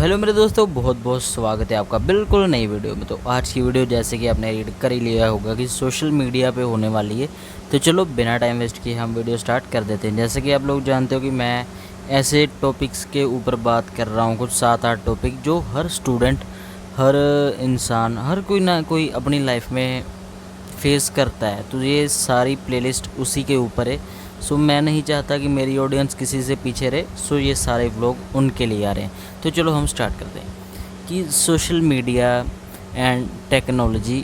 Hello मेरे दोस्तों, बहुत बहुत स्वागत है आपका बिल्कुल नई वीडियो में। तो आज की वीडियो जैसे कि आपने रीड कर ही लिया होगा कि सोशल मीडिया पे होने वाली है। तो चलो बिना टाइम वेस्ट किए हम वीडियो स्टार्ट कर देते हैं। जैसे कि आप लोग जानते हो कि मैं ऐसे टॉपिक्स के ऊपर बात कर रहा हूँ, कुछ 7-8 टॉपिक जो हर स्टूडेंट, हर इंसान, हर कोई ना कोई अपनी लाइफ में फेस करता है। तो ये सारी प्लेलिस्ट उसी के ऊपर है। सो मैं नहीं चाहता कि मेरी ऑडियंस किसी से पीछे रहे। सो ये सारे व्लॉग उनके लिए आ रहे हैं। तो चलो हम स्टार्ट करते हैं कि social media and technology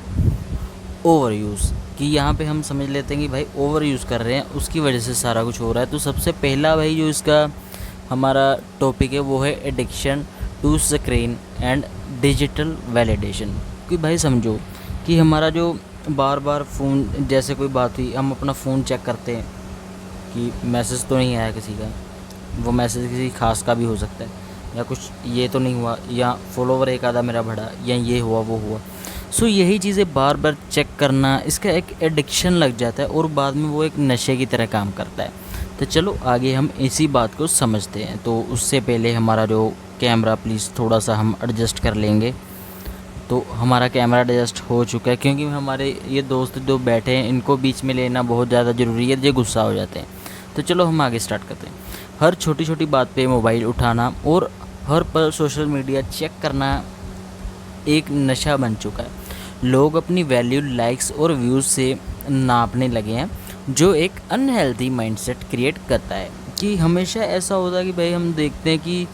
over use, कि यहाँ पे हम समझ लेते हैं कि भाई ओवर यूज़ कर रहे हैं, उसकी वजह से सारा कुछ हो रहा है। तो सबसे पहला भाई जो इसका हमारा टॉपिक है वो है addiction to screen and digital validation. कि भाई समझो कि हमारा जो बार बार फ़ोन, जैसे कोई बात हुई, हम अपना फ़ोन चेक करते हैं कि मैसेज तो नहीं आया किसी का, वो मैसेज किसी खास का भी हो सकता है, या कुछ ये तो नहीं हुआ, या फॉलोवर एक आधा मेरा बढ़ा, या ये हुआ वो हुआ। सो यही चीज़ें बार बार चेक करना, इसका एक एडिक्शन लग जाता है और बाद में वो एक नशे की तरह काम करता है। तो चलो आगे हम इसी बात को समझते हैं। तो उससे पहले हमारा जो कैमरा प्लीज़ थोड़ा सा हम एडजस्ट कर लेंगे। तो हमारा कैमरा एडजस्ट हो चुका है, क्योंकि हमारे ये दोस्त जो बैठे हैं इनको बीच में लेना बहुत ज़्यादा ज़रूरी है, ये गुस्सा हो जाते हैं। तो चलो हम आगे स्टार्ट करते हैं। हर छोटी छोटी बात पे मोबाइल उठाना और हर पर सोशल मीडिया चेक करना एक नशा बन चुका है। लोग अपनी वैल्यू लाइक्स और व्यूज़ से नापने लगे हैं, जो एक अनहेल्दी माइंडसेट क्रिएट करता है। कि हमेशा ऐसा होता है कि भाई हम देखते हैं कि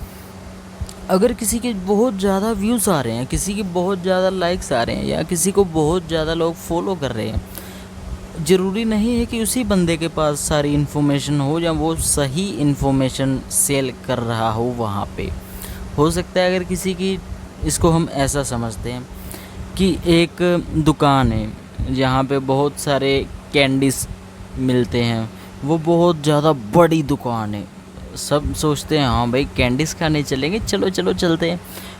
अगर किसी के बहुत ज़्यादा व्यूज़ आ रहे हैं, किसी के बहुत ज़्यादा लाइक्स आ रहे हैं, या किसी को बहुत ज़्यादा लोग फॉलो कर रहे हैं, ज़रूरी नहीं है कि उसी बंदे के पास सारी इन्फॉर्मेशन हो या वो सही इन्फॉर्मेशन सेल कर रहा हो वहाँ पे। हो सकता है अगर किसी की, इसको हम ऐसा समझते हैं कि एक दुकान है जहाँ पे बहुत सारे कैंडीज़ मिलते हैं, वो बहुत ज़्यादा बड़ी दुकान है। सब सोचते हैं हाँ भाई कैंडीज़ खाने चलेंगे, चलो चलो चलते हैं।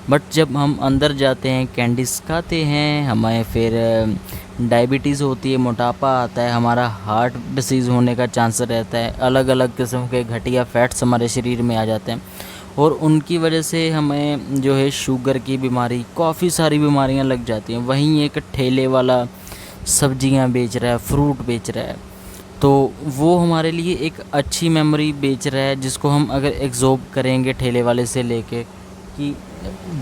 बट जब हम अंदर जाते हैं, कैंडीज़ खाते हैं, हमें फिर डायबिटीज़ होती है, मोटापा आता है, हमारा हार्ट डिसीज़ होने का चांस रहता है, अलग अलग किस्म के घटिया फैट्स हमारे शरीर में आ जाते हैं, और उनकी वजह से हमें जो है शुगर की बीमारी, काफ़ी सारी बीमारियां लग जाती हैं। वहीं एक ठेले वाला सब्जियां बेच रहा है, फ्रूट बेच रहा है, तो वो हमारे लिए एक अच्छी मेमोरी बेच रहा है, जिसको हम अगर एग्जॉर्ब करेंगे ठेले वाले से लेके, कि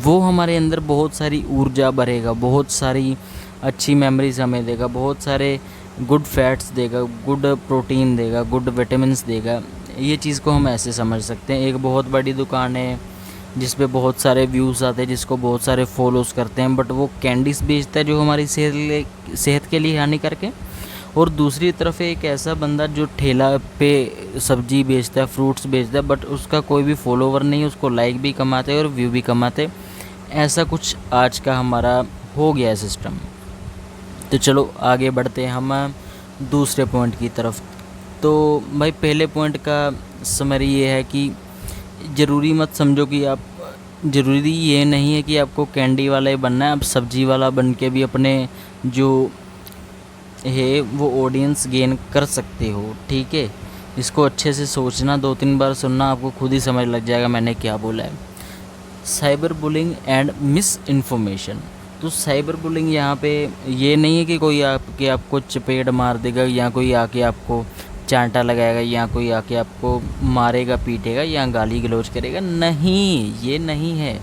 वो हमारे अंदर बहुत सारी ऊर्जा भरेगा, बहुत सारी अच्छी मेमोरीज हमें देगा, बहुत सारे गुड फैट्स देगा, गुड प्रोटीन देगा, गुड विटामिन्स देगा। ये चीज़ को हम ऐसे समझ सकते हैं। एक बहुत बड़ी दुकान है जिस पे बहुत सारे व्यूज़ आते हैं, जिसको बहुत सारे फॉलोज़ करते हैं, बट वो कैंडीज़ बेचता है जो हमारी सेहत के लिए हानिकारक है। और दूसरी तरफ एक ऐसा बंदा जो ठेला पे सब्जी बेचता है, फ्रूट्स बेचता है, बट उसका कोई भी फॉलोवर नहीं है, उसको लाइक भी कमाते हैं और व्यू भी कमाते हैं। ऐसा कुछ आज का हमारा हो गया है सिस्टम। तो चलो आगे बढ़ते हैं हम दूसरे पॉइंट की तरफ। तो भाई पहले पॉइंट का समरी ये है कि ज़रूरी मत समझो कि आप, ज़रूरी ये नहीं है कि आपको कैंडी वाला ही बनना है, आप सब्जी वाला बन के भी अपने जो है वो ऑडियंस गेन कर सकते हो। ठीक है, इसको अच्छे से सोचना, 2-3 बार सुनना, आपको खुद ही समझ लग जाएगा मैंने क्या बोला है। Cyber bullying and miss information. तो साइबर बुलिंग यहाँ पे ये नहीं है कि कोई आपको चपेट मार देगा, या कोई आके आपको चांटा लगाएगा, या कोई आके आपको मारेगा, पीटेगा, या गाली गलौज करेगा। नहीं, ये नहीं है।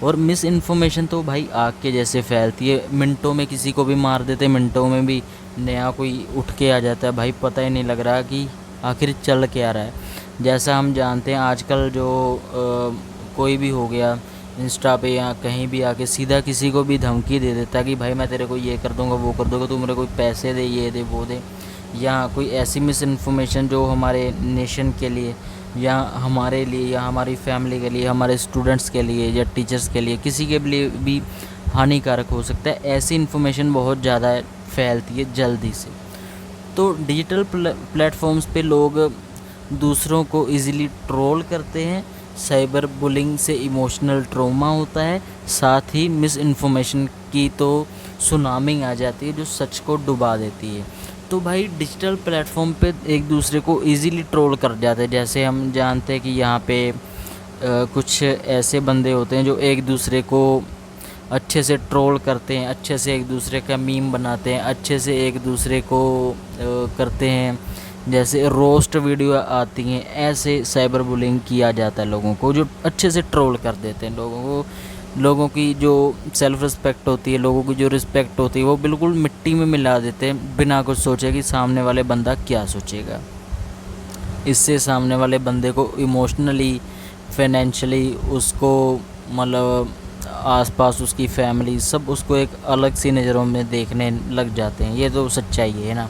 और मिस इन्फॉर्मेशन तो भाई आग के जैसे फैलती है, मिनटों में किसी को भी मार देते, मिनटों में भी नया कोई उठ के आ जाता है। भाई पता ही नहीं लग रहा कि आखिर चल क्या रहा है। जैसा हम जानते हैं आजकल जो कोई भी हो गया, इंस्टा पे या कहीं भी आके सीधा किसी को भी धमकी दे देता कि भाई मैं तेरे को ये कर दूंगा, वो कर दूंगा, तू मेरे को पैसे दे, ये दे, वो दे। या कोई ऐसी मिस इन्फॉर्मेशन जो हमारे नेशन के लिए, या हमारे लिए, या हमारी फैमिली के लिए, हमारे स्टूडेंट्स के लिए, या टीचर्स के लिए, किसी के लिए भी हानिकारक हो सकता है। ऐसी इन्फॉर्मेशन बहुत ज़्यादा फैलती है जल्दी से। तो डिजिटल प्लेटफॉर्म्स पे लोग दूसरों को इजीली ट्रोल करते हैं। साइबर बुलिंग से इमोशनल ट्रॉमा होता है, साथ ही मिस इन्फॉर्मेशन की तो सुनामी आ जाती है जो सच को डुबा देती है। तो भाई डिजिटल प्लेटफॉर्म पे एक दूसरे को इजीली ट्रोल कर जाते हैं। जैसे हम जानते हैं कि यहाँ पे कुछ ऐसे बंदे होते हैं जो एक दूसरे को अच्छे से ट्रोल करते हैं, अच्छे से एक दूसरे का मीम बनाते हैं, अच्छे से एक दूसरे को करते हैं, जैसे रोस्ट वीडियो आती हैं, ऐसे साइबर बुलिंग किया जाता है लोगों को, जो अच्छे से ट्रोल कर देते हैं लोगों को। लोगों की जो सेल्फ़ रिस्पेक्ट होती है, लोगों की जो रिस्पेक्ट होती है, वो बिल्कुल मिट्टी में मिला देते हैं बिना कुछ सोचे कि सामने वाले बंदा क्या सोचेगा। इससे सामने वाले बंदे को इमोशनली, फाइनेंशियली उसको मतलब आसपास उसकी फैमिली सब उसको एक अलग सी नज़रों में देखने लग जाते हैं। ये तो सच्चाई है ना।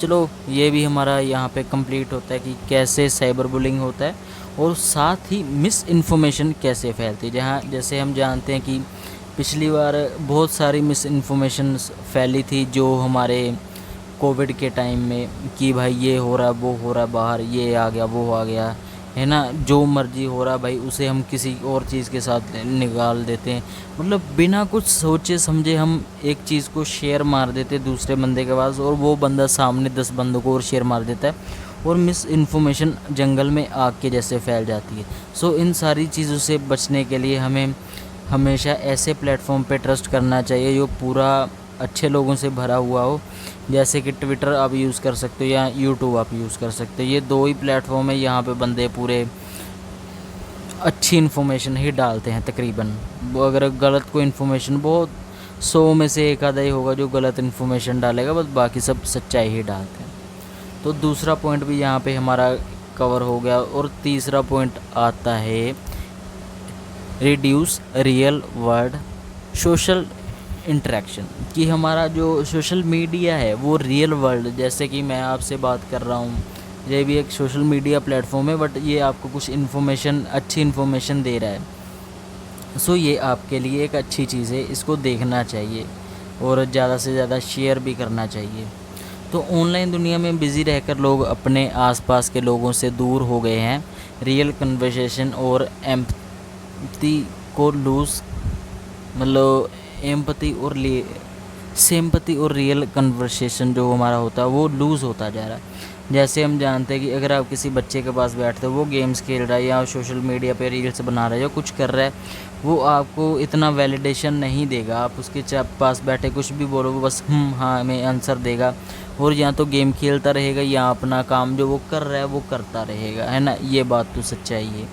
चलो ये भी हमारा यहाँ पे कंप्लीट होता है कि कैसे साइबर बुलिंग होता है और साथ ही मिस इन्फॉर्मेशन कैसे फैलती है। जहाँ जैसे हम जानते हैं कि पिछली बार बहुत सारी मिस इन्फॉर्मेशन फैली थी जो हमारे कोविड के टाइम में, कि भाई ये हो रहा वो हो रहा बाहर, ये आ गया वो आ गया, है ना, जो मर्जी हो रहा भाई उसे हम किसी और चीज़ के साथ निकाल देते हैं। मतलब बिना कुछ सोचे समझे हम एक चीज़ को शेयर मार देते दूसरे बंदे के पास, और वो बंदा सामने 10 बंदों को और शेयर मार देता है, और मिस इन्फॉर्मेशन जंगल में आग के जैसे फैल जाती है। सो इन सारी चीज़ों से बचने के लिए हमें हमेशा ऐसे प्लेटफॉर्म पे ट्रस्ट करना चाहिए जो पूरा अच्छे लोगों से भरा हुआ हो। जैसे कि ट्विटर आप यूज़ कर सकते हो या यूट्यूब आप यूज़ कर सकते हो। ये दो ही प्लेटफॉर्म है, यहाँ पे बंदे पूरे अच्छी इन्फॉर्मेशन ही डालते हैं तकरीबन। वो अगर गलत कोई इन्फॉर्मेशन, बहुत 100 में से एक आधा ही होगा जो गलत इन्फॉर्मेशन डालेगा, बस बाकी सब सच्चाई ही डालते हैं। तो दूसरा पॉइंट भी यहाँ पे हमारा कवर हो गया। और तीसरा पॉइंट आता है reduce real world social interaction, कि हमारा जो सोशल मीडिया है वो रियल वर्ल्ड, जैसे कि मैं आपसे बात कर रहा हूँ, ये भी एक सोशल मीडिया प्लेटफॉर्म है, बट ये आपको कुछ इन्फॉर्मेशन, अच्छी इन्फॉर्मेशन दे रहा है। सो ये आपके लिए एक अच्छी चीज़ है, इसको देखना चाहिए और ज़्यादा से ज़्यादा शेयर भी करना चाहिए। तो ऑनलाइन दुनिया में बिज़ी रहकर लोग अपने आसपास के लोगों से दूर हो गए हैं। रियल कन्वर्सेशन और एम्पैथी को लूज़, मतलब एम्पैथी और सिंपैथी और रियल कन्वर्सेशन जो हमारा होता है वो लूज़ होता जा रहा है। जैसे हम जानते हैं कि अगर आप किसी बच्चे के पास बैठते हो, वो गेम्स खेल रहा है या सोशल मीडिया पे रील्स बना रहा है या कुछ कर रहा है, वो आपको इतना वैलिडेशन नहीं देगा। आप उसके पास बैठे कुछ भी बोलो, वो बस हाँ में आंसर देगा, और या तो गेम खेलता रहेगा या अपना काम जो वो कर रहा है वो करता रहेगा, है ना। ये बात तो सच्चाई है।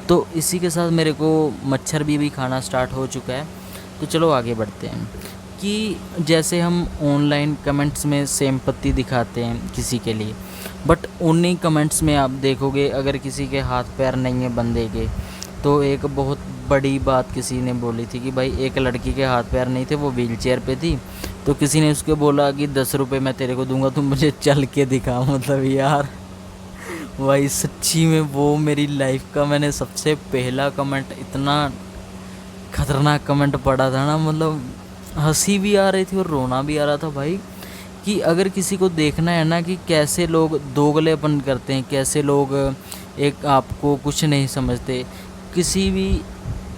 तो इसी के साथ मेरे को मच्छर भी खाना स्टार्ट हो चुका है। तो चलो आगे बढ़ते हैं कि जैसे हम ऑनलाइन कमेंट्स में सिंपैथी दिखाते हैं किसी के लिए, बट उन्हीं कमेंट्स में आप देखोगे अगर किसी के हाथ पैर नहीं है बंदे के, तो एक बहुत बड़ी बात किसी ने बोली थी कि भाई एक लड़की के हाथ पैर नहीं थे, वो व्हील चेयर पे थी, तो किसी ने उसको बोला कि 10 रुपये मैं तेरे को दूंगा, तुम मुझे चल के दिखा। मतलब यार भाई सच्ची में वो मेरी लाइफ का मैंने सबसे पहला कमेंट, इतना खतरनाक कमेंट पढ़ा था ना, मतलब हंसी भी आ रही थी और रोना भी आ रहा था भाई। कि अगर किसी को देखना है ना कि कैसे लोग दोगलेपन करते हैं, कैसे लोग एक आपको कुछ नहीं समझते, किसी भी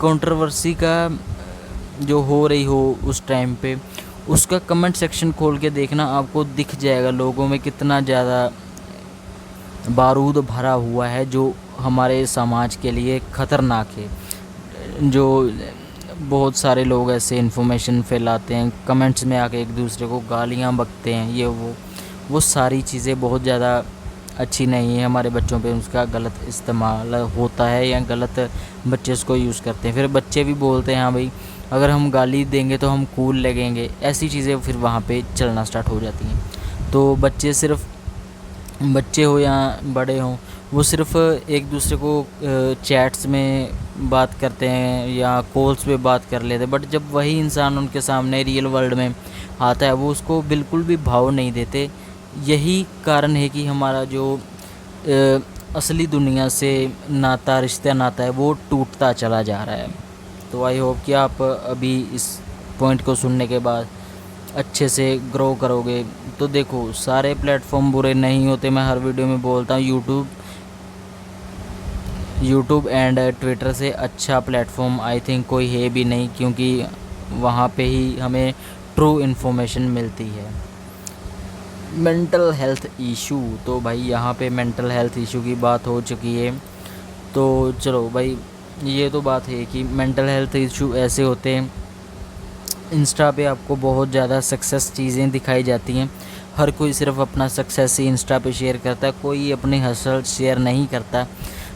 कंट्रोवर्सी का जो हो रही हो उस टाइम पे, उसका कमेंट सेक्शन खोल के देखना, आपको दिख जाएगा लोगों में कितना ज़्यादा बारूद भरा हुआ है जो हमारे समाज के लिए ख़तरनाक है। जो बहुत सारे लोग ऐसे इन्फॉर्मेशन फैलाते हैं, कमेंट्स में आके एक दूसरे को गालियाँ बकते हैं, ये वो सारी चीज़ें बहुत ज़्यादा अच्छी नहीं है। हमारे बच्चों पे उसका गलत इस्तेमाल होता है या गलत बच्चे उसको यूज़ करते हैं। फिर बच्चे भी बोलते हैं हाँ भाई अगर हम गाली देंगे तो हम कूल लगेंगे, ऐसी चीज़ें फिर वहाँ पे चलना स्टार्ट हो जाती हैं। तो बच्चे, सिर्फ बच्चे हो या बड़े हों, वो सिर्फ एक दूसरे को चैट्स में बात करते हैं या कॉल्स पे बात कर लेते हैं, बट जब वही इंसान उनके सामने रियल वर्ल्ड में आता है वो उसको बिल्कुल भी भाव नहीं देते। यही कारण है कि हमारा जो असली दुनिया से रिश्ता नाता है वो टूटता चला जा रहा है। तो आई होप कि आप अभी इस पॉइंट को सुनने के बाद अच्छे से ग्रो करोगे। तो देखो सारे प्लेटफॉर्म बुरे नहीं होते, मैं हर वीडियो में बोलता हूँ। यूट्यूब एंड ट्विटर से अच्छा प्लेटफॉर्म आई थिंक कोई है भी नहीं, क्योंकि वहाँ पे ही हमें ट्रू इन्फॉर्मेशन मिलती है। मेंटल हेल्थ इशू, तो भाई यहाँ पे मेंटल हेल्थ इशू की बात हो चुकी है। तो चलो भाई, ये तो बात है कि मेंटल हेल्थ इशू ऐसे होते हैं। इंस्टा पे आपको बहुत ज़्यादा सक्सेस चीज़ें दिखाई जाती हैं। हर कोई सिर्फ अपना सक्सेस ही इंस्टा पे शेयर करता है, कोई अपनी हसल शेयर नहीं करता।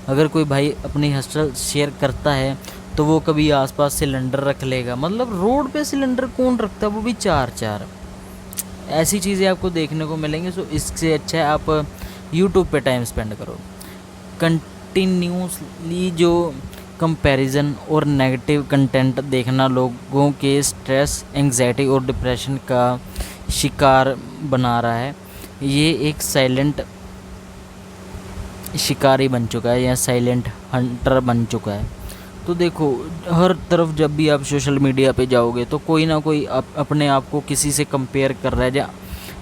अगर कोई भाई अपनी हसल शेयर करता है तो वो कभी आसपास सिलेंडर रख लेगा। मतलब रोड पे सिलेंडर कौन रखता है, वो भी चार चार। ऐसी चीज़ें आपको देखने को मिलेंगी। सो इससे अच्छा है आप यूट्यूब पे टाइम स्पेंड करो। कंटिन्यूसली जो कंपैरिजन और नेगेटिव कंटेंट देखना लोगों के स्ट्रेस, एंग्जाइटी और डिप्रेशन का शिकार बना रहा है। ये एक साइलेंट शिकारी बन चुका है या साइलेंट हंटर बन चुका है। तो देखो, हर तरफ जब भी आप सोशल मीडिया पे जाओगे तो कोई ना कोई अपने आप को किसी से कंपेयर कर रहा है, या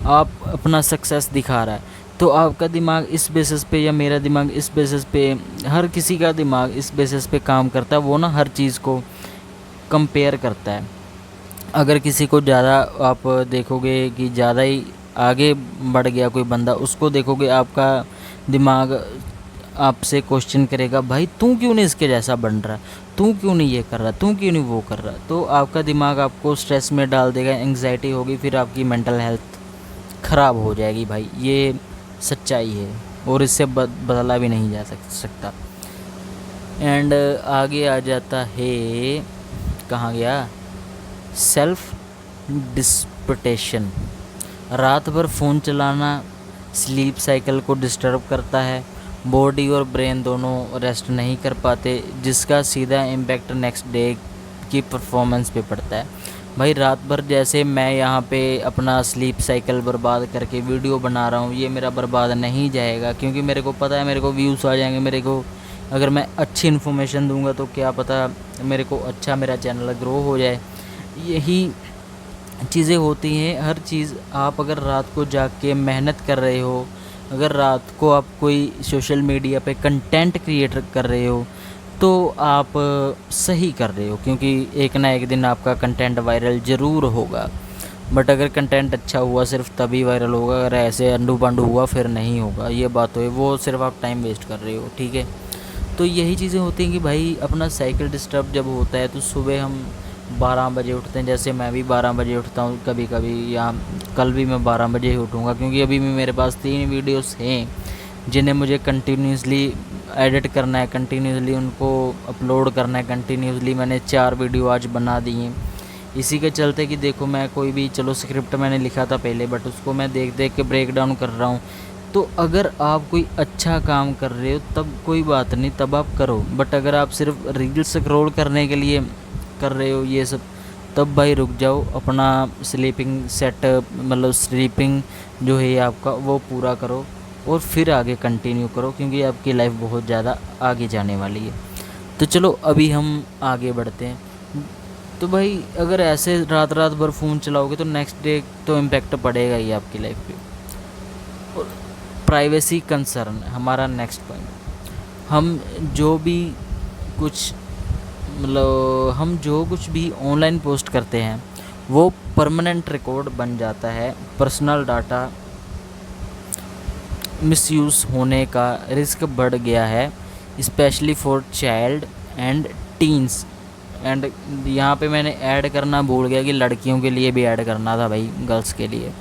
आप अपना सक्सेस दिखा रहा है। तो आपका दिमाग इस बेसिस पे या मेरा दिमाग इस बेसिस पे, हर किसी का दिमाग इस बेसिस पे काम करता है। वो ना हर चीज़ को कंपेयर करता है। अगर किसी को ज़्यादा आप देखोगे कि ज़्यादा ही आगे बढ़ गया कोई बंदा, उसको देखोगे आपका दिमाग आपसे क्वेश्चन करेगा, भाई तू क्यों नहीं इसके जैसा बन रहा, तू क्यों नहीं ये कर रहा, तू क्यों नहीं वो कर रहा। तो आपका दिमाग आपको स्ट्रेस में डाल देगा, एंग्जाइटी होगी, फिर आपकी मेंटल हेल्थ ख़राब हो जाएगी भाई। ये सच्चाई है और इससे बदला भी नहीं जा सकता। एंड आगे आ जाता है, कहाँ गया, सेल्फ डिस्पटेशन। रात भर फ़ोन चलाना स्लीप साइकिल को डिस्टर्ब करता है। बॉडी और ब्रेन दोनों रेस्ट नहीं कर पाते, जिसका सीधा इम्पैक्ट नेक्स्ट डे की परफॉर्मेंस पे पड़ता है। भाई रात भर जैसे मैं यहाँ पे अपना स्लीप साइकिल बर्बाद करके वीडियो बना रहा हूँ, ये मेरा बर्बाद नहीं जाएगा, क्योंकि मेरे को पता है मेरे को व्यूज़ आ जाएंगे। मेरे को अगर मैं अच्छी इन्फॉर्मेशन दूंगा तो क्या पता मेरे को अच्छा मेरा चैनल ग्रो हो जाए। यही चीज़ें होती हैं। हर चीज़ आप अगर रात को जाग के मेहनत कर रहे हो, अगर रात को आप कोई सोशल मीडिया पे कंटेंट क्रिएट कर रहे हो, तो आप सही कर रहे हो, क्योंकि एक ना एक दिन आपका कंटेंट वायरल ज़रूर होगा। बट अगर कंटेंट अच्छा हुआ सिर्फ तभी वायरल होगा, अगर ऐसे अंडू पांडू हुआ फिर नहीं होगा। ये बात तो है, वो सिर्फ आप टाइम वेस्ट कर रहे हो, ठीक है। तो यही चीज़ें होती हैं कि भाई अपना साइकिल डिस्टर्ब जब होता है तो सुबह हम 12 बजे उठते हैं। जैसे मैं भी 12 बजे उठता हूँ कभी कभी, या कल भी मैं 12 बजे ही उठूँगा, क्योंकि अभी भी मेरे पास 3 वीडियोस हैं जिन्हें मुझे कंटिन्यूसली एडिट करना है, कंटिन्यूसली उनको अपलोड करना है। कंटिन्यूसली मैंने 4 वीडियो आज बना दी हैं। इसी के चलते कि देखो, मैं कोई भी, चलो स्क्रिप्ट मैंने लिखा था पहले, बट उसको मैं देख देख के ब्रेक डाउन कर रहा हूँ। तो अगर आप कोई अच्छा काम कर रहे हो तब कोई बात नहीं, तब आप करो। बट अगर आप सिर्फ रील्स स्क्रॉल करने के लिए कर रहे हो ये सब, तब भाई रुक जाओ, अपना स्लीपिंग सेट, मतलब स्लीपिंग जो है आपका वो पूरा करो और फिर आगे कंटिन्यू करो, क्योंकि आपकी लाइफ बहुत ज़्यादा आगे जाने वाली है। तो चलो अभी हम आगे बढ़ते हैं। तो भाई अगर ऐसे रात रात भर फ़ोन चलाओगे तो नेक्स्ट डे तो इम्पेक्ट पड़ेगा ही आपकी लाइफ पे। और प्राइवेसी कंसर्न हमारा नेक्स्ट पॉइंट। हम जो भी कुछ, मतलब हम जो कुछ भी ऑनलाइन पोस्ट करते हैं वो परमानेंट रिकॉर्ड बन जाता है। पर्सनल डाटा मिसयूज़ होने का रिस्क बढ़ गया है, specially for child and teens. And यहाँ पे मैंने ऐड करना भूल गया कि लड़कियों के लिए भी ऐड करना था भाई, गर्ल्स के लिए।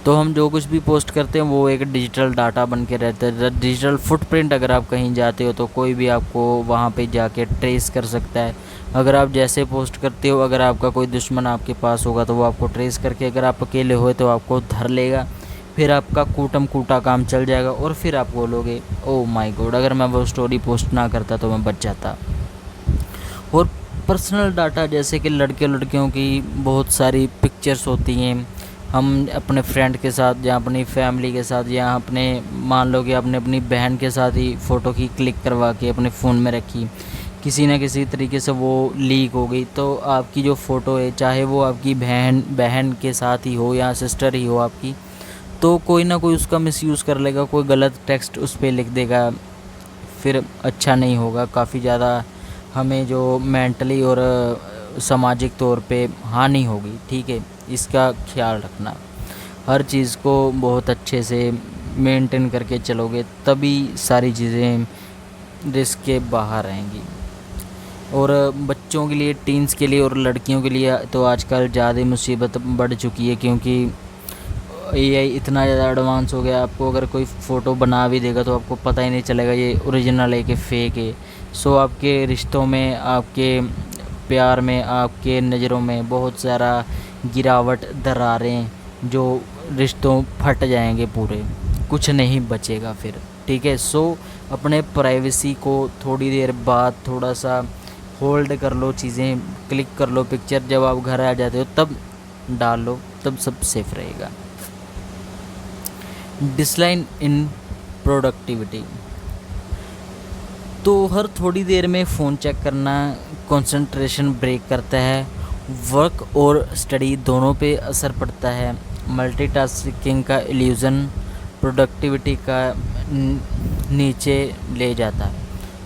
तो हम जो कुछ भी पोस्ट करते हैं वो एक डिजिटल डाटा बन के रहता है, डिजिटल फुटप्रिंट। अगर आप कहीं जाते हो तो कोई भी आपको वहाँ पे जाके ट्रेस कर सकता है। अगर आप जैसे पोस्ट करते हो, अगर आपका कोई दुश्मन आपके पास होगा तो वो आपको ट्रेस करके, अगर आप अकेले हुए तो आपको धर लेगा, फिर आपका कूटम कूटा काम चल जाएगा और फिर आप बोलोगे ओह माय गॉड, अगर मैं वो स्टोरी पोस्ट ना करता तो मैं बच जाता। और पर्सनल डाटा जैसे कि लड़के लड़कियों की बहुत सारी पिक्चर्स होती हैं, हम अपने फ्रेंड के साथ या अपनी फैमिली के साथ या अपने, मान लो कि आपने अपनी बहन के साथ ही फ़ोटो की क्लिक करवा के अपने फ़ोन में रखी, किसी न किसी तरीके से वो लीक हो गई, तो आपकी जो फ़ोटो है, चाहे वो आपकी बहन के साथ ही हो या सिस्टर ही हो आपकी, तो कोई ना कोई उसका मिसयूज़ कर लेगा, कोई गलत टेक्स्ट उस पर लिख देगा, फिर अच्छा नहीं होगा। काफ़ी ज़्यादा हमें जो मेंटली और सामाजिक तौर पे हानि होगी, ठीक है। इसका ख्याल रखना, हर चीज़ को बहुत अच्छे से मेंटेन करके चलोगे तभी सारी चीज़ें रिस्क के बाहर रहेंगी। और बच्चों के लिए, टीन्स के लिए और लड़कियों के लिए तो आजकल ज़्यादा मुसीबत बढ़ चुकी है, क्योंकि एआई इतना ज़्यादा एडवांस हो गया। आपको अगर कोई फ़ोटो बना भी देगा तो आपको पता ही नहीं चलेगा ये ओरिजिनल है कि फ़ेक है। सो आपके रिश्तों में, आपके प्यार में, आपके नज़रों में बहुत सारा गिरावट, दरारें, जो रिश्तों फट जाएंगे पूरे, कुछ नहीं बचेगा फिर। ठीक है, सो अपने प्राइवेसी को थोड़ी देर बाद थोड़ा सा होल्ड कर लो, चीज़ें क्लिक कर लो, पिक्चर जब आप घर आ जाते हो तब डाल लो, तब सब सेफ रहेगा। डिक्लाइन इन प्रोडक्टिविटी, तो हर थोड़ी देर में फ़ोन चेक करना कंसंट्रेशन ब्रेक करता है, वर्क और स्टडी दोनों पे असर पड़ता है। मल्टीटास्किंग का इल्यूज़न प्रोडक्टिविटी का नीचे ले जाता है।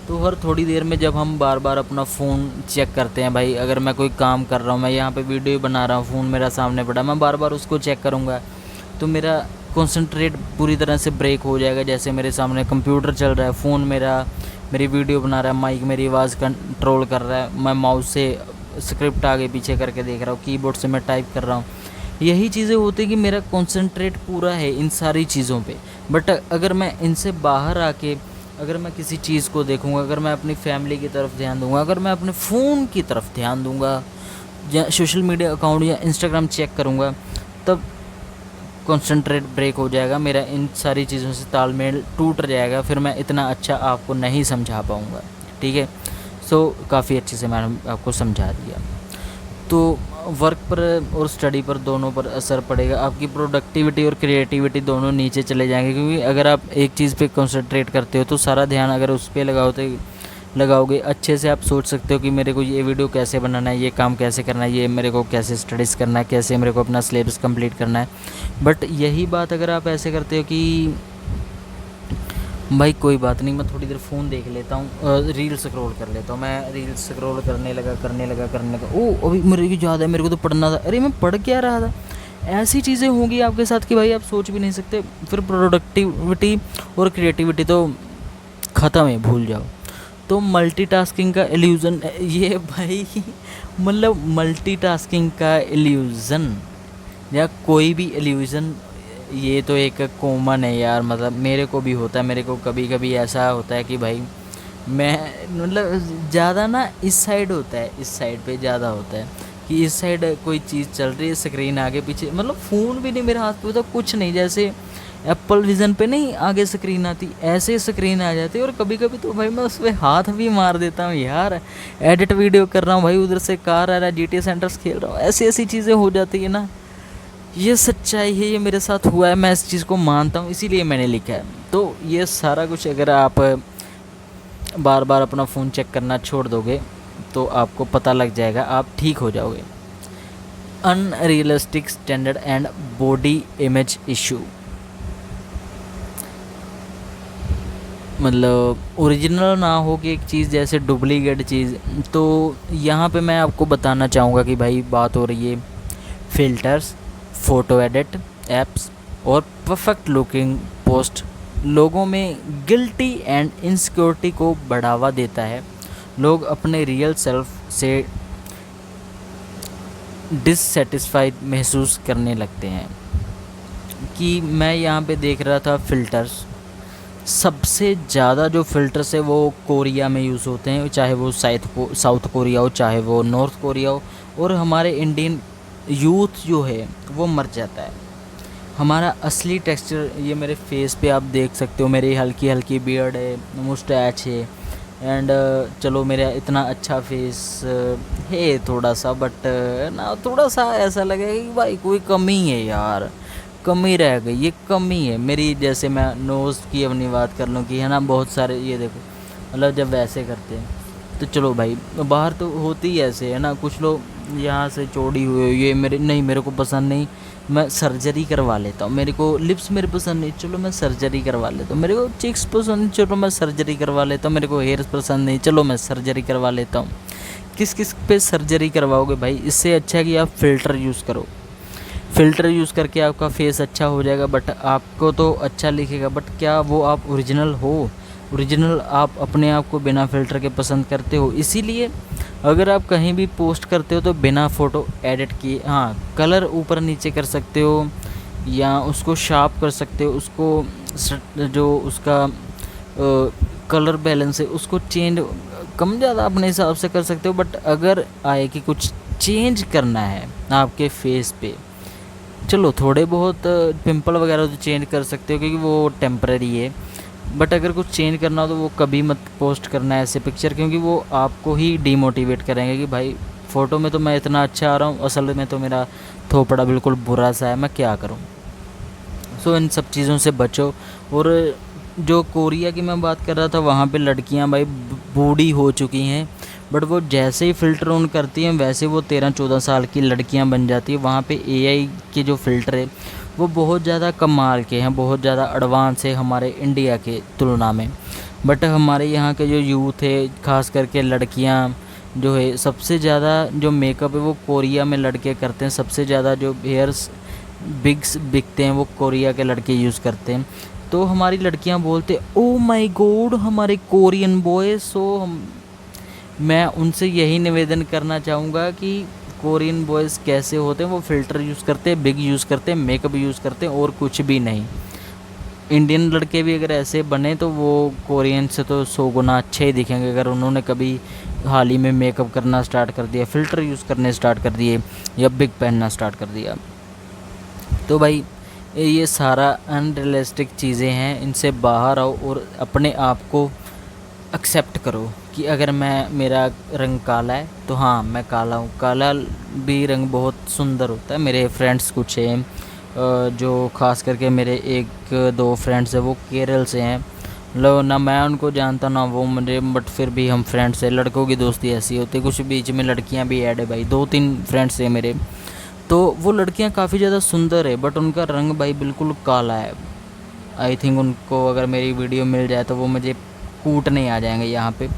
तो हर थोड़ी देर में जब हम बार बार अपना फ़ोन चेक करते हैं, भाई अगर मैं कोई काम कर रहा हूँ, मैं यहाँ पे वीडियो बना रहा हूँ, फ़ोन मेरा सामने पड़ा, मैं बार बार उसको चेक करूँगा तो मेरा कंसंट्रेट पूरी तरह से ब्रेक हो जाएगा। जैसे मेरे सामने कंप्यूटर चल रहा है, फ़ोन मेरी वीडियो बना रहा है, माइक मेरी आवाज़ कंट्रोल कर रहा है, मैं माउस से स्क्रिप्ट आगे पीछे करके देख रहा हूँ, कीबोर्ड से मैं टाइप कर रहा हूँ। यही चीज़ें होती कि मेरा कंसंट्रेट पूरा है इन सारी चीज़ों पे। बट अगर मैं इनसे बाहर आके अगर मैं किसी चीज़ को देखूँगा, अगर मैं अपनी फैमिली की तरफ ध्यान दूँगा, अगर मैं अपने फ़ोन की तरफ ध्यान दूँगा या सोशल मीडिया अकाउंट या इंस्टाग्राम चेक करूँगा, तब कंसंट्रेट ब्रेक हो जाएगा, मेरा इन सारी चीज़ों से तालमेल टूट जाएगा, फिर मैं इतना अच्छा आपको नहीं समझा पाऊँगा। ठीक है, सो काफ़ी अच्छे से मैंने आपको समझा दिया। तो वर्क पर और स्टडी पर दोनों पर असर पड़ेगा, आपकी प्रोडक्टिविटी और क्रिएटिविटी दोनों नीचे चले जाएंगे, क्योंकि अगर आप एक चीज़ पे कंसंट्रेट करते हो तो सारा ध्यान अगर उस पर लगाओगे, अच्छे से आप सोच सकते हो कि मेरे को ये वीडियो कैसे बनाना है, ये काम कैसे करना है, ये मेरे को कैसे स्टडीज़ करना है, कैसे मेरे को अपना सिलेबस कंप्लीट करना है। बट यही बात अगर आप ऐसे करते हो कि भाई कोई बात नहीं, मैं थोड़ी देर फ़ोन देख लेता हूँ, रील स्क्रॉल कर लेता हूँ, मैं रील स्क्रॉल करने लगा, ओ अभी मेरे को याद है, मेरे को तो पढ़ना था, अरे मैं पढ़ क्या रहा था। ऐसी चीज़ें होंगी आपके साथ कि भाई आप सोच भी नहीं सकते, फिर प्रोडक्टिविटी और क्रिएटिविटी तो ख़त्म है, भूल जाओ। तो मल्टीटास्किंग का इल्यूज़न, ये भाई मतलब मल्टीटास्किंग का इल्यूज़न या कोई भी इल्यूज़न, ये तो एक कॉमन है यार, मतलब मेरे को भी होता है। मेरे को कभी कभी ऐसा होता है कि भाई मैं मतलब ज़्यादा ना इस साइड होता है, इस साइड पे ज़्यादा होता है कि इस साइड कोई चीज़ चल रही है, स्क्रीन आगे पीछे, मतलब फ़ोन भी नहीं मेरे हाथ पे होता, कुछ नहीं, जैसे एप्पल विज़न पे नहीं आगे स्क्रीन आती, ऐसे स्क्रीन आ जाती है। और कभी कभी तो भाई मैं उस पर हाथ भी मार देता हूँ यार, एडिट वीडियो कर रहा हूँ भाई, उधर से कार आ रहा है, GTA सेंटर्स खेल रहा हूँ, ऐसी ऐसी चीज़ें हो जाती है ना। ये सच्चाई है, ये मेरे साथ हुआ है, मैं इस चीज़ को मानता हूँ, इसीलिए मैंने लिखा है। तो ये सारा कुछ अगर आप बार बार अपना फ़ोन चेक करना छोड़ दोगे तो आपको पता लग जाएगा, आप ठीक हो जाओगे। Unrealistic standard and body image issue, मतलब ओरिजिनल ना हो कि एक चीज़ जैसे डुप्लीकेट चीज़। तो यहाँ पे मैं आपको बताना चाहूँगा कि भाई बात हो रही है फ़िल्टर्स, फ़ोटो एडिट ऐप्स और परफेक्ट लुकिंग पोस्ट लोगों में गिल्टी एंड इनसिक्योरिटी को बढ़ावा देता है। लोग अपने रियल सेल्फ से डिससेटिस्फाइड महसूस करने लगते हैं। कि मैं यहाँ पे देख रहा था फ़िल्टर्स, सबसे ज़्यादा जो फ़िल्टर्स है वो कोरिया में यूज़ होते हैं, चाहे वो साउथ कोरिया हो, चाहे वो नॉर्थ कोरिया हो। और हमारे इंडियन यूथ जो है वो मर जाता है। हमारा असली टेक्सचर ये मेरे फेस पे आप देख सकते हो, मेरी हल्की हल्की बियर्ड है, मुस्टैच है, एंड चलो मेरा इतना अच्छा फेस है थोड़ा सा, बट ना थोड़ा सा ऐसा लगेगा कि भाई कोई कमी है यार, कमी रह गई, ये कमी है मेरी। जैसे मैं नोज़ की अपनी बात कर लूँ कि है ना, बहुत सारे ये देखो, मतलब जब वैसे करते हैं तो चलो भाई बाहर तो होती ही ऐसे है ना, कुछ लोग यहाँ से चौड़ी हुए, ये मेरे को पसंद नहीं, मैं सर्जरी करवा लेता हूँ। मेरे को लिप्स मेरे पसंद नहीं, चलो मैं सर्जरी करवा लेता हूँ। मेरे को चिक्स पसंद नहीं, चलो मैं सर्जरी करवा लेता हूँ। मेरे को हेयर्स पसंद नहीं, चलो मैं सर्जरी करवा लेता हूँ। किस किस पे सर्जरी करवाओगे भाई? इससे अच्छा है कि आप फ़िल्टर यूज़ करो। फ़िल्टर यूज़ करके आपका फेस अच्छा हो जाएगा, बट आपको तो अच्छा लिखेगा, बट क्या वो आप ओरिजिनल हो? ओरिजिनल आप अपने आप को बिना फ़िल्टर के पसंद करते हो, इसीलिए अगर आप कहीं भी पोस्ट करते हो तो बिना फ़ोटो एडिट किए, हाँ कलर ऊपर नीचे कर सकते हो या उसको शार्प कर सकते हो, उसको जो उसका कलर बैलेंस है उसको चेंज कम ज़्यादा अपने हिसाब से कर सकते हो। बट अगर आए कि कुछ चेंज करना है आपके फेस पे, चलो थोड़े बहुत पिंपल वगैरह तो चेंज कर सकते हो क्योंकि वो टेम्पररी है। बट अगर कुछ चेंज करना हो तो वो कभी मत पोस्ट करना है ऐसे पिक्चर, क्योंकि वो आपको ही डीमोटिवेट करेंगे कि भाई फ़ोटो में तो मैं इतना अच्छा आ रहा हूँ, असल में तो मेरा थोपड़ा बिल्कुल बुरा सा है, मैं क्या करूँ। सो इन सब चीज़ों से बचो। और जो कोरिया की मैं बात कर रहा था, वहाँ पे लड़कियाँ भाई बूढ़ी हो चुकी हैं, बट वो जैसे ही फ़िल्टर ऑन करती हैं वैसे वो 13-14 साल की लड़कियाँ बन जाती है। वहाँ पे एआई के जो फ़िल्टर है वो बहुत ज़्यादा कमाल के हैं, बहुत ज़्यादा एडवांस है हमारे इंडिया के तुलना में। बट हमारे यहाँ के जो यूथ है, ख़ास करके लड़कियाँ जो है, सबसे ज़्यादा जो मेकअप है वो कोरिया में लड़के करते हैं। सबसे ज़्यादा जो हेयर्स बिग्स बिकते हैं वो कोरिया के लड़के यूज़ करते हैं। तो हमारी लड़कियां बोलते ओ माय गॉड हमारे कोरियन बॉय। सो मैं उनसे यही निवेदन करना चाहूँगा कि कोरियन बॉयज़ कैसे होते हैं, वो फ़िल्टर यूज़ करते हैं, बिग यूज़ करते हैं, मेकअप यूज़ करते हैं और कुछ भी नहीं। इंडियन लड़के भी अगर ऐसे बने तो वो कोरियन से तो 100 गुना अच्छे ही दिखेंगे, अगर उन्होंने कभी हाल ही में मेकअप करना स्टार्ट कर दिया, फ़िल्टर यूज़ करने स्टार्ट कर दिए या बिग पहनना स्टार्ट कर दिया। तो भाई ये सारा अनरियलिस्टिक चीज़ें हैं, इनसे बाहर आओ और अपने आप को एक्सेप्ट करो कि अगर मेरा रंग काला है तो हाँ मैं काला हूँ। काला भी रंग बहुत सुंदर होता है। मेरे फ्रेंड्स कुछ हैं जो ख़ास करके मेरे 1-2 फ्रेंड्स हैं वो केरल से हैं। लो ना मैं उनको जानता ना वो मुझे, बट फिर भी हम फ्रेंड्स हैं। लड़कों की दोस्ती ऐसी होती है, कुछ बीच में लड़कियाँ भी ऐड है भाई। 2-3 फ्रेंड्स हैं मेरे, तो वो लड़कियां काफ़ी ज़्यादा सुंदर है बट उनका रंग भाई बिल्कुल काला है। आई थिंक उनको अगर मेरी वीडियो मिल जाए तो वो मुझे कूटने आ जाएंगे यहाँ पे।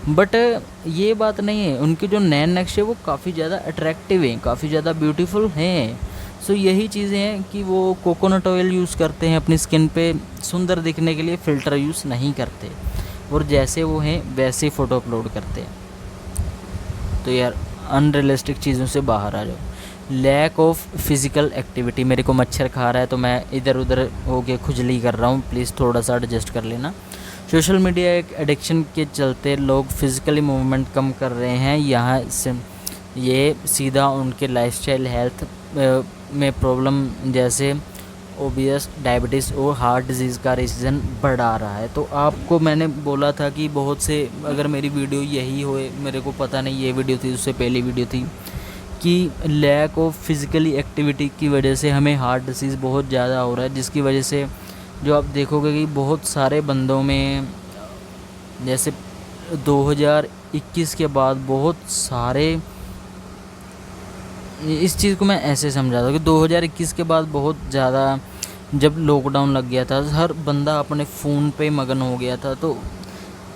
बट ये बात नहीं है, उनके जो नैन नक्शे वो काफ़ी ज़्यादा अट्रैक्टिव हैं, काफ़ी ज़्यादा ब्यूटीफुल हैं। सो यही चीज़ें हैं कि वो कोकोनट ऑयल यूज़ करते हैं अपनी स्किन पे सुंदर दिखने के लिए, फ़िल्टर यूज़ नहीं करते और जैसे वो हैं वैसे फ़ोटो अपलोड करते हैं। तो यार अनरियलिस्टिक चीज़ों से बाहर आ जाओ। लैक ऑफ फिज़िकल एक्टिविटी, मेरे को मच्छर खा रहा है तो मैं इधर उधर हो के खुजली कर रहा हूँ, प्लीज़ थोड़ा सा एडजस्ट कर लेना। सोशल मीडिया एक एडिक्शन के चलते लोग फिज़िकली मूवमेंट कम कर रहे हैं, यहाँ से ये सीधा उनके लाइफस्टाइल हेल्थ में प्रॉब्लम जैसे ओबियस, डायबिटीज़ और हार्ट डिजीज़ का रीज़न बढ़ा रहा है। तो आपको मैंने बोला था कि बहुत से, अगर मेरी वीडियो यही होए, मेरे को पता नहीं ये वीडियो थी उससे पहली वीडियो थी, कि लैक ऑफ फिज़िकली एक्टिविटी की वजह से हमें हार्ट डिसीज़ बहुत ज़्यादा हो रहा है, जिसकी वजह से जो आप देखोगे कि बहुत सारे बंदों में, जैसे 2021 के बाद बहुत सारे, इस चीज़ को मैं ऐसे समझाता हूँ कि 2021 के बाद बहुत ज़्यादा, जब लॉकडाउन लग गया था हर बंदा अपने फ़ोन पे मगन हो गया था, तो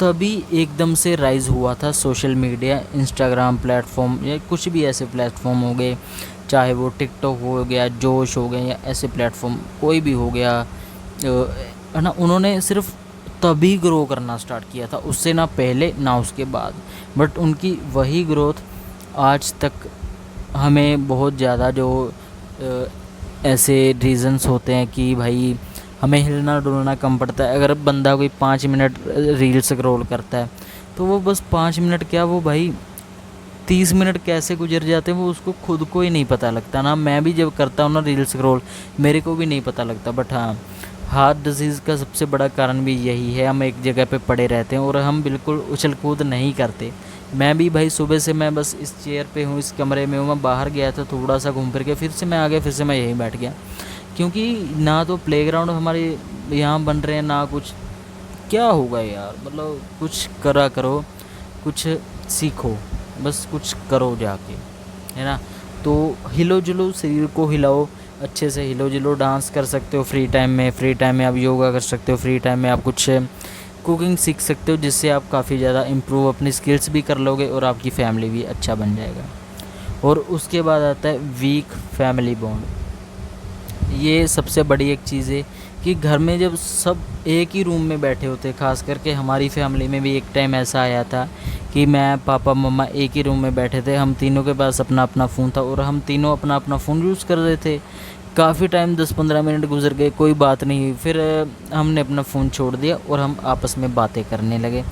तभी एकदम से राइज़ हुआ था सोशल मीडिया, इंस्टाग्राम प्लेटफॉर्म या कुछ भी ऐसे प्लेटफॉर्म हो गए, चाहे वो टिकटॉक हो गया, जोश हो गए या ऐसे प्लेटफॉर्म कोई भी हो गया, है ना। उन्होंने सिर्फ तभी ग्रो करना स्टार्ट किया था, उससे ना पहले ना उसके बाद। बट उनकी वही ग्रोथ आज तक हमें बहुत ज़्यादा जो ऐसे रीज़न्स होते हैं कि भाई हमें हिलना डुलना कम पड़ता है। अगर बंदा कोई 5 मिनट रील स्क्रॉल करता है तो वो बस 5 मिनट क्या, वो भाई 30 मिनट कैसे गुजर जाते हैं वो उसको खुद को ही नहीं पता लगता ना। मैं भी जब करता हूँ ना रील स्क्रॉल, मेरे को भी नहीं पता लगता। बट हाँ, हार्ट डिजीज़ का सबसे बड़ा कारण भी यही है, हम एक जगह पे पड़े रहते हैं और हम बिल्कुल उछल कूद नहीं करते। मैं भी भाई सुबह से मैं बस इस चेयर पे हूँ, इस कमरे में हूँ, मैं बाहर गया था थोड़ा सा घूम फिर के, फिर से मैं आ गया, फिर से मैं यहीं बैठ गया, क्योंकि ना तो प्लेग्राउंड हमारे यहाँ बन रहे हैं ना कुछ। क्या होगा यार, मतलब कुछ करा करो, कुछ सीखो, बस कुछ करो जाके, है ना। तो हिलो जुलो, शरीर को हिलाओ, अच्छे से हिलो जुलो, डांस कर सकते हो फ्री टाइम में, फ्री टाइम में आप योगा कर सकते हो, फ्री टाइम में आप कुछ कुकिंग सीख सकते हो, जिससे आप काफ़ी ज़्यादा इम्प्रूव अपनी स्किल्स भी कर लोगे और आपकी फैमिली भी अच्छा बन जाएगा। और उसके बाद आता है वीक फैमिली बॉन्ड। ये सबसे बड़ी एक चीज़ है कि घर में जब सब एक ही रूम में बैठे होते, खास करके हमारी फैमिली में भी एक टाइम ऐसा आया था कि मैं पापा मम्मा एक ही रूम में बैठे थे, हम तीनों के पास अपना अपना फ़ोन था और हम तीनों अपना अपना फ़ोन यूज़ कर रहे थे। काफ़ी टाइम 10-15 मिनट गुजर गए, कोई बात नहीं हुई, फिर हमने अपना फ़ोन छोड़ दिया और हम आपस में बातें करने लगे।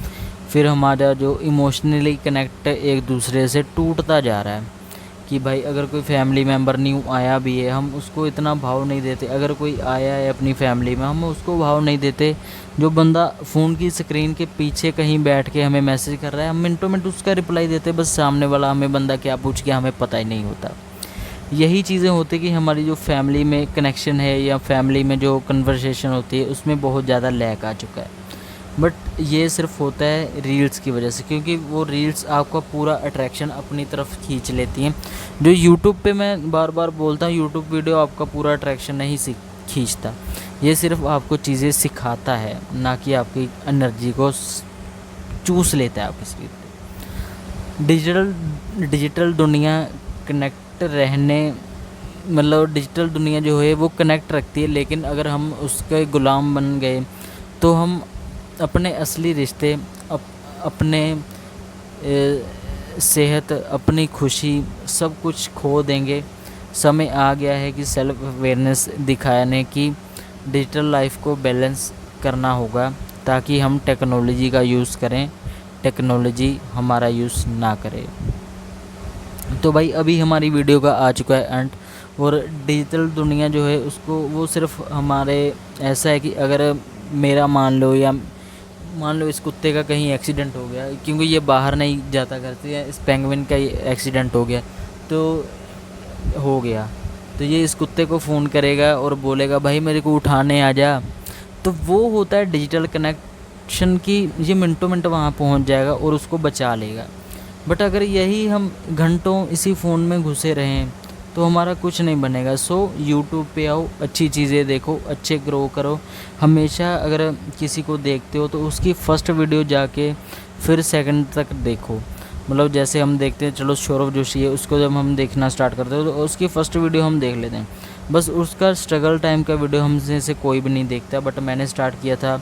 फिर हमारा जो इमोशनली कनेक्ट एक दूसरे से टूटता जा रहा है कि भाई अगर कोई फैमिली मेम्बर न्यू आया भी है हम उसको इतना भाव नहीं देते, अगर कोई आया है अपनी फैमिली में हम उसको भाव नहीं देते। जो बंदा फ़ोन की स्क्रीन के पीछे कहीं बैठ के हमें मैसेज कर रहा है हम मिनटों मिनट उसका रिप्लाई देते, बस सामने वाला हमें बंदा क्या पूछ के हमें पता ही नहीं होता। यही चीज़ें होती कि हमारी जो फैमिली में कनेक्शन है या फैमिली में जो कन्वर्सेशन होती है उसमें बहुत ज़्यादा लैक आ चुका है। बट ये सिर्फ होता है रील्स की वजह से, क्योंकि वो रील्स आपका पूरा अट्रैक्शन अपनी तरफ खींच लेती हैं। जो यूट्यूब पे मैं बार बार बोलता हूँ, यूट्यूब वीडियो आपका पूरा अट्रैक्शन नहीं खींचता, ये सिर्फ आपको चीज़ें सिखाता है, ना कि आपकी एनर्जी को चूस लेता है आपके शरीर पे। डिजिटल दुनिया कनेक्ट रहने मतलब डिजिटल दुनिया जो है वो कनेक्ट रखती है, लेकिन अगर हम उसके गुलाम बन गए तो हम अपने असली रिश्ते अपने सेहत अपनी खुशी सब कुछ खो देंगे। समय आ गया है कि सेल्फ अवेयरनेस दिखाने की डिजिटल लाइफ को बैलेंस करना होगा, ताकि हम टेक्नोलॉजी का यूज़ करें, टेक्नोलॉजी हमारा यूज़ ना करे। तो भाई अभी हमारी वीडियो का आ चुका है एंड, और डिजिटल दुनिया जो है उसको वो सिर्फ हमारे ऐसा है कि अगर मेरा मान लो इस कुत्ते का कहीं एक्सीडेंट हो गया, क्योंकि ये बाहर नहीं जाता घर से, या इस पेंगुइन का एक्सीडेंट हो गया तो ये इस कुत्ते को फ़ोन करेगा और बोलेगा भाई मेरे को उठाने आ जा। तो वो होता है डिजिटल कनेक्शन की, ये मिनटों मिनट वहाँ पहुँच जाएगा और उसको बचा लेगा। बट अगर यही हम घंटों इसी फ़ोन में घुसे रहें तो हमारा कुछ नहीं बनेगा। सो यूट्यूब पे आओ, अच्छी चीज़ें देखो, अच्छे ग्रो करो। हमेशा अगर किसी को देखते हो तो उसकी फ़र्स्ट वीडियो जाके फिर सेकंड तक देखो। मतलब जैसे हम देखते हैं, चलो सौरभ जोशी है, उसको जब हम देखना स्टार्ट करते हो तो उसकी फ़र्स्ट वीडियो हम देख लेते हैं, बस उसका स्ट्रगल टाइम का वीडियो हमसे से कोई भी नहीं देखता। बट मैंने स्टार्ट किया था,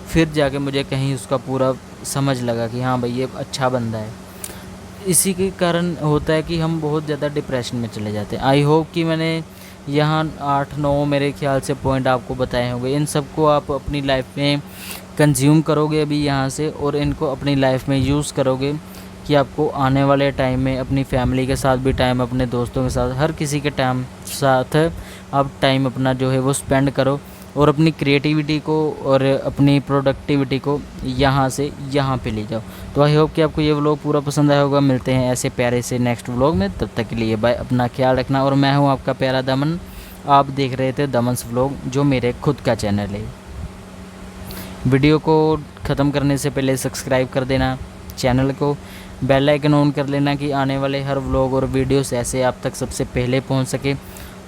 फिर जाके मुझे कहीं उसका पूरा समझ लगा कि हाँ भाई ये अच्छा बंदा है। इसी के कारण होता है कि हम बहुत ज़्यादा डिप्रेशन में चले जाते हैं। आई होप कि मैंने यहाँ 8-9 मेरे ख्याल से पॉइंट आपको बताए होंगे, इन सब को आप अपनी लाइफ में कंज्यूम करोगे अभी यहाँ से, और इनको अपनी लाइफ में यूज़ करोगे कि आपको आने वाले टाइम में अपनी फैमिली के साथ भी टाइम, अपने दोस्तों के साथ, हर किसी के टाइम साथ आप टाइम अपना जो है वो स्पेंड करो, और अपनी क्रिएटिविटी को और अपनी प्रोडक्टिविटी को यहाँ से यहाँ पे ले जाओ। तो आई होप कि आपको ये व्लॉग पूरा पसंद आया होगा। मिलते हैं ऐसे प्यारे से नेक्स्ट व्लॉग में, तब तक के लिए बाय, अपना ख्याल रखना। और मैं हूँ आपका प्यारा दमन, आप देख रहे थे दमन्स व्लॉग, जो मेरे खुद का चैनल है। वीडियो को ख़त्म करने से पहले सब्सक्राइब कर देना चैनल को, बेल आइकन ऑन कर लेना कि आने वाले हर व्लॉग और वीडियोस ऐसे आप तक सबसे पहले पहुंच सके।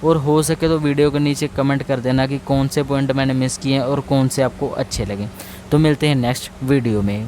और हो सके तो वीडियो के नीचे कमेंट कर देना कि कौन से पॉइंट मैंने मिस किए हैं और कौन से आपको अच्छे लगे। तो मिलते हैं नेक्स्ट वीडियो में।